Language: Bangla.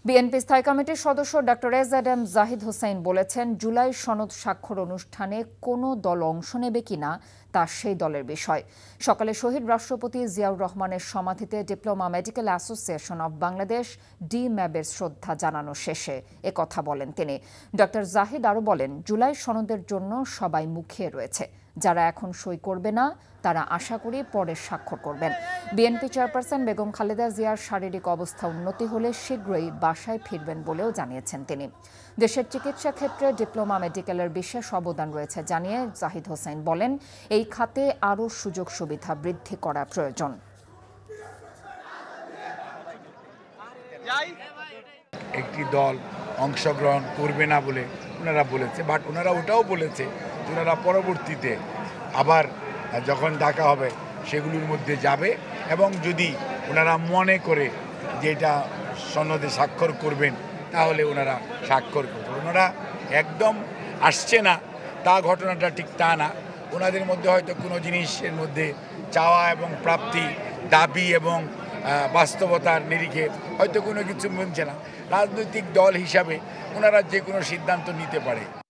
বিএনপি স্থায়ী কমিটির সদস্য ডক্টর এম জাহিদ হোসেন বলেছেন, জুলাই সনদ স্বাক্ষর অনুষ্ঠানে কোনো দল অংশ নেবে কিনা তা সেই দলের বিষয়। সকালে শহীদ রাষ্ট্রপতি জিয়াউর রহমানের সমাধিতে diploma medical association of Bangladesh ডিম্যাবের শ্রদ্ধা জানানো শেষে একথা বলেন তিনি। ডক্টর জাহিদ আরও বলেন, জুলাই সনদের জন্য সবাই মুখিয়ে রয়েছে। যারা এখন সই করবে না তারা আশা করি পরে স্বাক্ষর করবেন। বিএনপি চেয়ারপারসন বেগম খালেদা জিয়ার শারীরিক অবস্থা উন্নতি হলে শীঘ্রই বাসায় ফিরবেন বলেও জানিয়েছেন তিনি। দেশের চিকিৎসা ক্ষেত্রে ডিপ্লোমা মেডিকেলের বিশেষ অবদান রয়েছে জানিয়ে জাহিদ হোসেন বলেন, এই খাতে আরও সুযোগ সুবিধা বৃদ্ধি করা প্রয়োজন। একটি দল অংশগ্রহণ করবে না বলে ওনারা বলেছে, বাট ওনারা ওটাও বলেছে যে ওনারা পরবর্তীতে আবার যখন ডাকা হবে সেগুলোর মধ্যে যাবে, এবং যদি ওনারা মনে করে যে এটা সনদে স্বাক্ষর করবেন তাহলে ওনারা স্বাক্ষর করবেন। ওনারা একদম আসছে না তা ঘটনাটা ঠিক তা না। ওনাদের মধ্যে হয়তো কোনো জিনিসের মধ্যে চাওয়া এবং প্রাপ্তি, দাবি এবং বাস্তবতার নিরিখে হয়তো কোনো কিছু মিলছে না। রাজনৈতিক দল হিসাবে ওনারা যে কোনো সিদ্ধান্ত নিতে পারে।